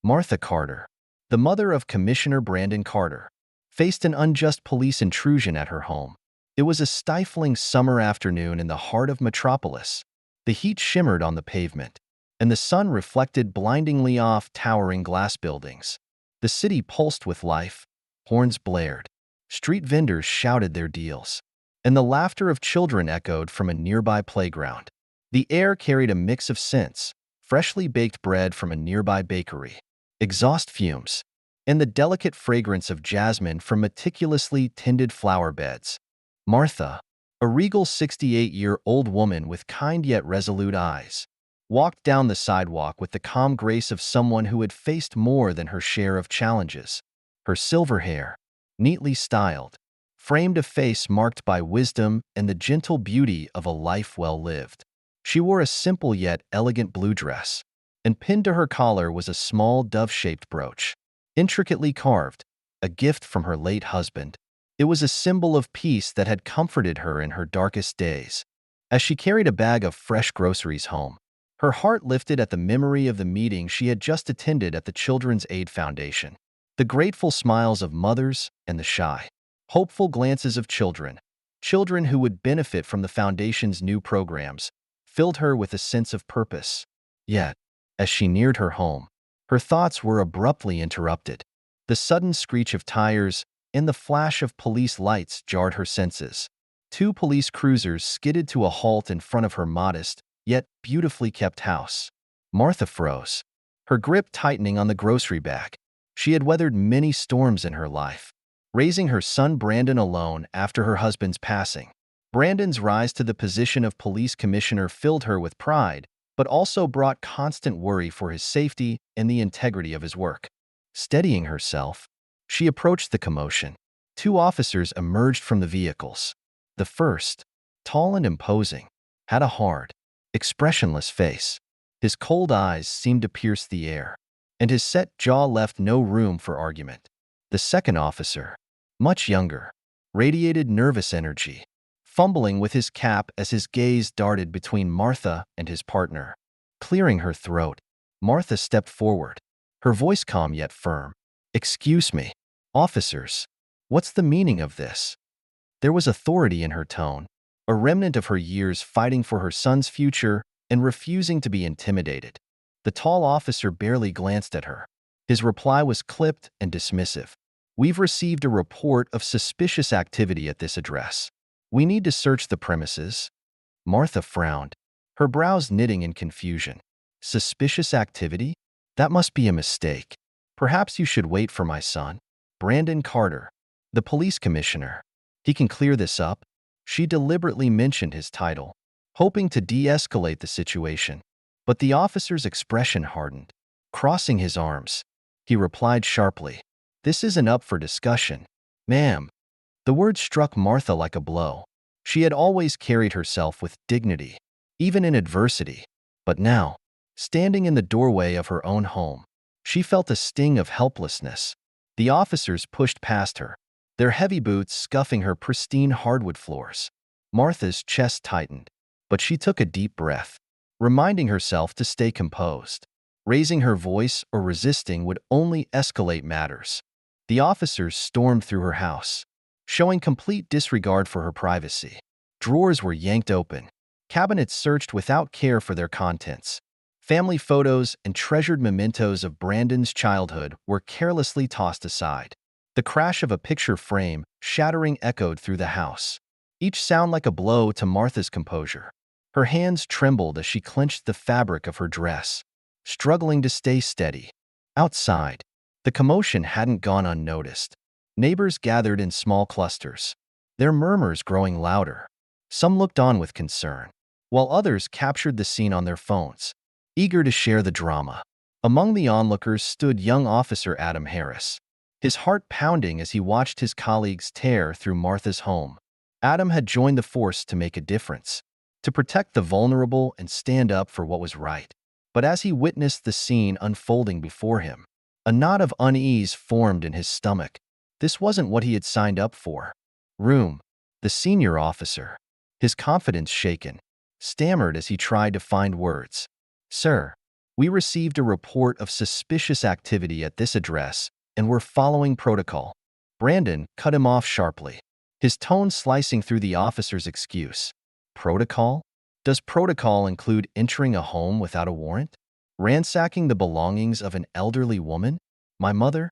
Martha Carter, the mother of Commissioner Brandon Carter, faced an unjust police intrusion at her home. It was a stifling summer afternoon in the heart of Metropolis. The heat shimmered on the pavement, and the sun reflected blindingly off towering glass buildings. The city pulsed with life, horns blared, street vendors shouted their deals, and the laughter of children echoed from a nearby playground. The air carried a mix of scents: freshly baked bread from a nearby bakery, exhaust fumes, and the delicate fragrance of jasmine from meticulously tended flower beds. Martha, a regal 68-year-old woman with kind yet resolute eyes, walked down the sidewalk with the calm grace of someone who had faced more than her share of challenges. Her silver hair, neatly styled, framed a face marked by wisdom and the gentle beauty of a life well lived. She wore a simple yet elegant blue dress, and pinned to her collar was a small dove-shaped brooch, intricately carved, a gift from her late husband. It was a symbol of peace that had comforted her in her darkest days. As she carried a bag of fresh groceries home, her heart lifted at the memory of the meeting she had just attended at the Children's Aid Foundation. The grateful smiles of mothers and the shy, hopeful glances of children who would benefit from the foundation's new programs, filled her with a sense of purpose. Yet, as she neared her home, her thoughts were abruptly interrupted. The sudden screech of tires and the flash of police lights jarred her senses. Two police cruisers skidded to a halt in front of her modest, yet beautifully kept house. Martha froze, her grip tightening on the grocery bag. She had weathered many storms in her life, raising her son Brandon alone after her husband's passing. Brandon's rise to the position of police commissioner filled her with pride, but also brought constant worry for his safety and the integrity of his work. Steadying herself, she approached the commotion. Two officers emerged from the vehicles. The first, tall and imposing, had a hard, expressionless face. His cold eyes seemed to pierce the air, and his set jaw left no room for argument. The second officer, much younger, radiated nervous energy, fumbling with his cap as his gaze darted between Martha and his partner. Clearing her throat, Martha stepped forward, her voice calm yet firm. "Excuse me, officers, what's the meaning of this?" There was authority in her tone, a remnant of her years fighting for her son's future and refusing to be intimidated. The tall officer barely glanced at her. His reply was clipped and dismissive. "We've received a report of suspicious activity at this address. We need to search the premises." Martha frowned, her brows knitting in confusion. "Suspicious activity? That must be a mistake. Perhaps you should wait for my son, Brandon Carter, the police commissioner. He can clear this up." She deliberately mentioned his title, hoping to de-escalate the situation. But the officer's expression hardened. Crossing his arms, he replied sharply, "This isn't up for discussion, ma'am." The word struck Martha like a blow. She had always carried herself with dignity, even in adversity. But now, standing in the doorway of her own home, she felt a sting of helplessness. The officers pushed past her, their heavy boots scuffing her pristine hardwood floors. Martha's chest tightened, but she took a deep breath, reminding herself to stay composed. Raising her voice or resisting would only escalate matters. The officers stormed through her house, showing complete disregard for her privacy. Drawers were yanked open, cabinets searched without care for their contents. Family photos and treasured mementos of Brandon's childhood were carelessly tossed aside. The crash of a picture frame, shattering, echoed through the house, each sound like a blow to Martha's composure. Her hands trembled as she clenched the fabric of her dress, struggling to stay steady. Outside, the commotion hadn't gone unnoticed. Neighbors gathered in small clusters, their murmurs growing louder. Some looked on with concern, while others captured the scene on their phones, eager to share the drama. Among the onlookers stood young Officer Adam Harris, his heart pounding as he watched his colleagues tear through Martha's home. Adam had joined the force to make a difference, to protect the vulnerable and stand up for what was right. But as he witnessed the scene unfolding before him, a knot of unease formed in his stomach. This wasn't what he had signed up for. Room, the senior officer, his confidence shaken, stammered as he tried to find words. "Sir, We received a report of suspicious activity at this address and we're following protocol." Brandon cut him off sharply, his tone slicing through the officer's excuse. "Protocol? Does protocol include entering a home without a warrant? Ransacking the belongings of an elderly woman? My mother?"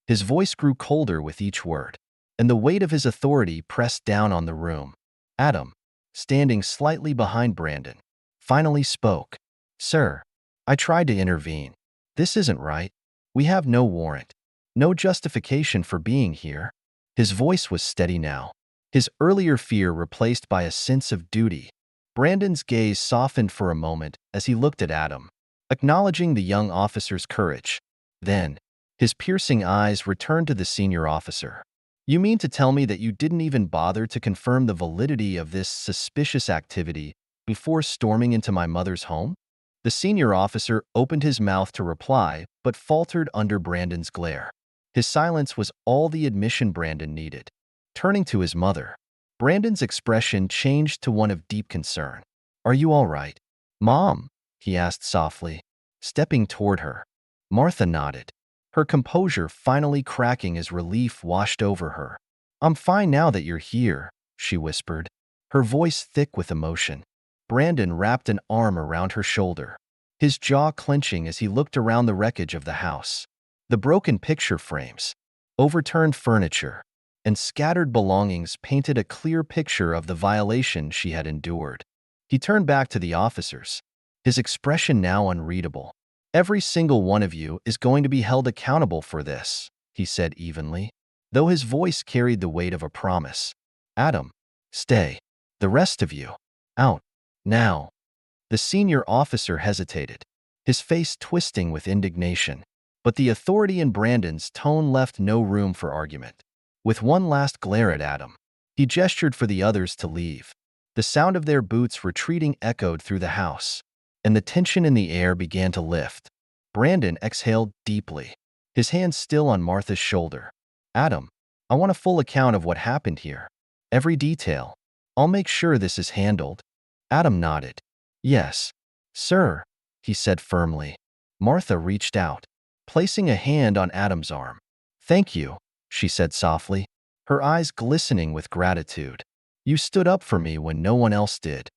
His voice grew colder with each word, and the weight of his authority pressed down on the room. Adam, standing slightly behind Brandon, finally spoke. "Sir, I tried to intervene. This isn't right. We have no warrant, no justification for being here." His voice was steady now, his earlier fear replaced by a sense of duty. Brandon's gaze softened for a moment as he looked at Adam, acknowledging the young officer's courage. Then, his piercing eyes returned to the senior officer. "You mean to tell me that you didn't even bother to confirm the validity of this suspicious activity before storming into my mother's home?" The senior officer opened his mouth to reply, but faltered under Brandon's glare. His silence was all the admission Brandon needed. Turning to his mother, Brandon's expression changed to one of deep concern. "Are you all right, Mom?" he asked softly, stepping toward her. Martha nodded, her composure finally cracking as relief washed over her. "I'm fine now that you're here," she whispered, her voice thick with emotion. Brandon wrapped an arm around her shoulder, his jaw clenching as he looked around the wreckage of the house. The broken picture frames, overturned furniture, and scattered belongings painted a clear picture of the violation she had endured. He turned back to the officers, his expression now unreadable. "Every single one of you is going to be held accountable for this," he said evenly, though his voice carried the weight of a promise. "Adam, stay. The rest of you, out. Now." The senior officer hesitated, his face twisting with indignation, but the authority in Brandon's tone left no room for argument. With one last glare at Adam, he gestured for the others to leave. The sound of their boots retreating echoed through the house, and the tension in the air began to lift. Brandon exhaled deeply, his hand still on Martha's shoulder. "Adam, I want a full account of what happened here. Every detail. I'll make sure this is handled." Adam nodded. "Yes, sir," he said firmly. Martha reached out, placing a hand on Adam's arm. "Thank you," she said softly, her eyes glistening with gratitude. "You stood up for me when no one else did."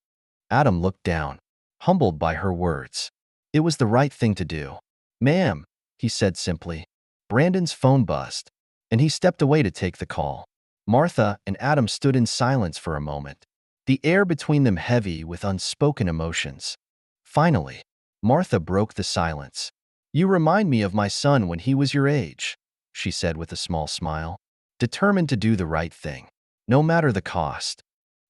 Adam looked down, humbled by her words. "It was the right thing to do." "Ma'am," he said simply. Brandon's phone buzzed, and he stepped away to take the call. Martha and Adam stood in silence for a moment, the air between them heavy with unspoken emotions. Finally, Martha broke the silence. "You remind me of my son when he was your age," she said with a small smile, determined to do the right thing, no matter the cost.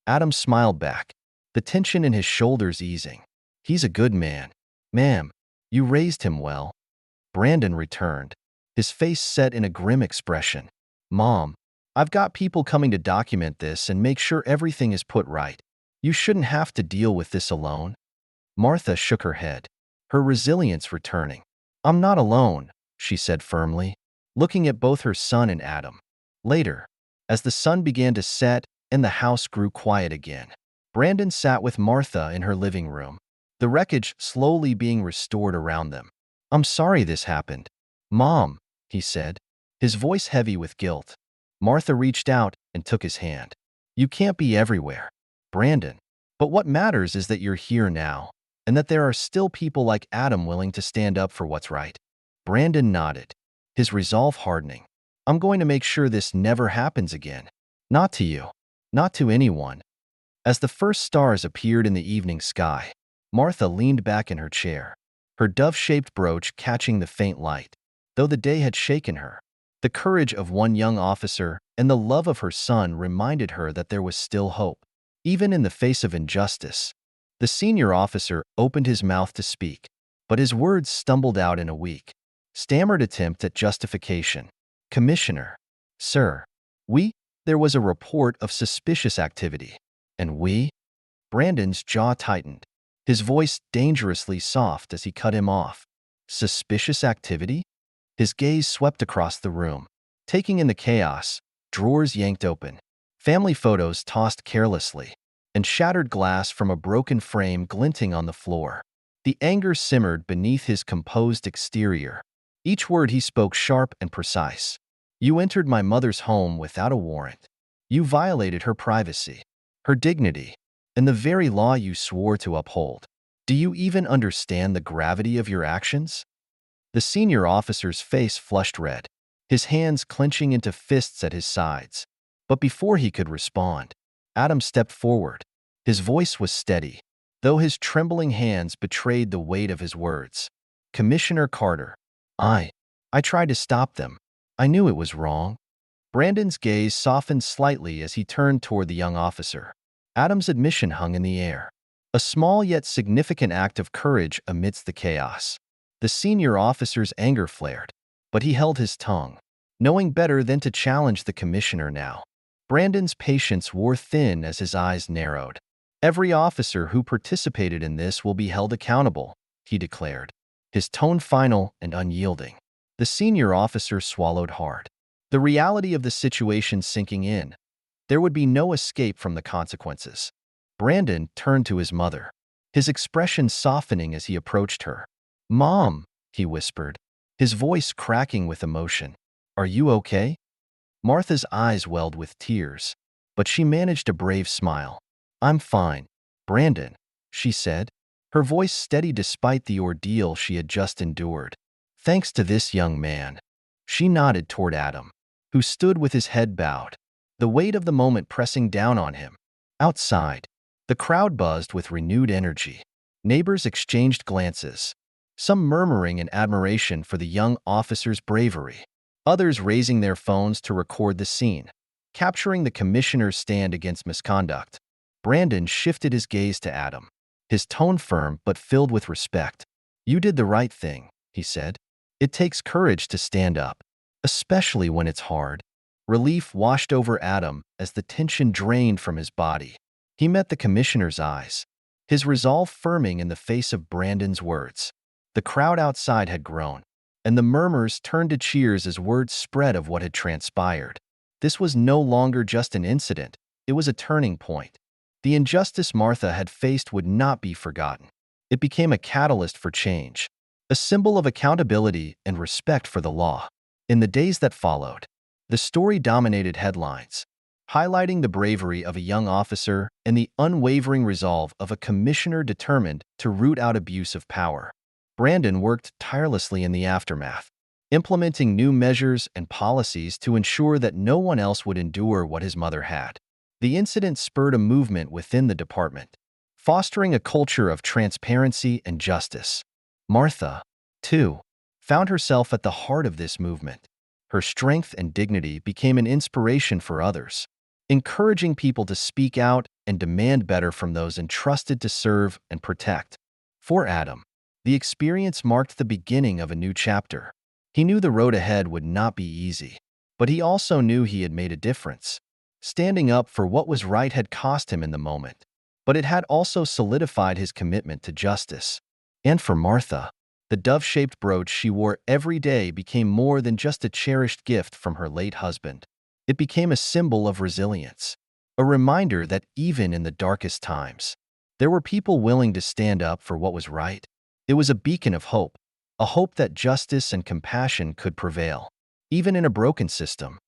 Adam smiled back, the tension in his shoulders easing. "He's a good man. Ma'am, you raised him well." Brandon returned, his face set in a grim expression. "Mom, I've got people coming to document this and make sure everything is put right. You shouldn't have to deal with this alone." Martha shook her head, her resilience returning. "I'm not alone," she said firmly, looking at both her son and Adam. Later, as the sun began to set and the house grew quiet again, Brandon sat with Martha in her living room, the wreckage slowly being restored around them. "I'm sorry this happened, Mom," he said, his voice heavy with guilt. Martha reached out and took his hand. "You can't be everywhere, Brandon. But what matters is that you're here now, and that there are still people like Adam willing to stand up for what's right." Brandon nodded, his resolve hardening. "I'm going to make sure this never happens again. Not to you. Not to anyone." As the first stars appeared in the evening sky, Martha leaned back in her chair, her dove-shaped brooch catching the faint light. Though the day had shaken her, the courage of one young officer and the love of her son reminded her that there was still hope, even in the face of injustice. The senior officer opened his mouth to speak, but his words stumbled out in a weak, stammered attempt at justification. "Commissioner, sir, there was a report of suspicious activity, and we?" Brandon's jaw tightened, his voice dangerously soft as he cut him off. "Suspicious activity?" His gaze swept across the room, taking in the chaos, drawers yanked open, family photos tossed carelessly, and shattered glass from a broken frame glinting on the floor. The anger simmered beneath his composed exterior. Each word he spoke sharp and precise. You entered my mother's home without a warrant. You violated her privacy, her dignity, and the very law you swore to uphold. Do you even understand the gravity of your actions? The senior officer's face flushed red, his hands clenching into fists at his sides. But before he could respond, Adam stepped forward. His voice was steady, though his trembling hands betrayed the weight of his words. Commissioner Carter, I tried to stop them. I knew it was wrong. Brandon's gaze softened slightly as he turned toward the young officer. Adam's admission hung in the air, a small yet significant act of courage amidst the chaos. The senior officer's anger flared, but he held his tongue, knowing better than to challenge the commissioner now. Brandon's patience wore thin as his eyes narrowed. Every officer who participated in this will be held accountable, he declared, his tone final and unyielding. The senior officer swallowed hard, the reality of the situation sinking in. There would be no escape from the consequences. Brandon turned to his mother, his expression softening as he approached her. "Mom," he whispered, his voice cracking with emotion. "Are you okay?" Martha's eyes welled with tears, but she managed a brave smile. "I'm fine, Brandon," she said, her voice steady despite the ordeal she had just endured. "Thanks to this young man." She nodded toward Adam, who stood with his head bowed, the weight of the moment pressing down on him. Outside, the crowd buzzed with renewed energy. Neighbors exchanged glances, some murmuring in admiration for the young officer's bravery, others raising their phones to record the scene, capturing the commissioner's stand against misconduct. Brandon shifted his gaze to Adam, his tone firm but filled with respect. "You did the right thing," he said. "It takes courage to stand up, especially when it's hard." Relief washed over Adam as the tension drained from his body. He met the commissioner's eyes, his resolve firming in the face of Brandon's words. The crowd outside had grown, and the murmurs turned to cheers as word spread of what had transpired. This was no longer just an incident, it was a turning point. The injustice Martha had faced would not be forgotten. It became a catalyst for change, a symbol of accountability and respect for the law. In the days that followed, the story dominated headlines, highlighting the bravery of a young officer and the unwavering resolve of a commissioner determined to root out abuse of power. Brandon worked tirelessly in the aftermath, implementing new measures and policies to ensure that no one else would endure what his mother had. The incident spurred a movement within the department, fostering a culture of transparency and justice. Martha, too, found herself at the heart of this movement. Her strength and dignity became an inspiration for others, encouraging people to speak out and demand better from those entrusted to serve and protect. For Adam, the experience marked the beginning of a new chapter. He knew the road ahead would not be easy, but he also knew he had made a difference. Standing up for what was right had cost him in the moment, but it had also solidified his commitment to justice. And for Martha, the dove-shaped brooch she wore every day became more than just a cherished gift from her late husband. It became a symbol of resilience, a reminder that even in the darkest times, there were people willing to stand up for what was right. It was a beacon of hope, a hope that justice and compassion could prevail, even in a broken system.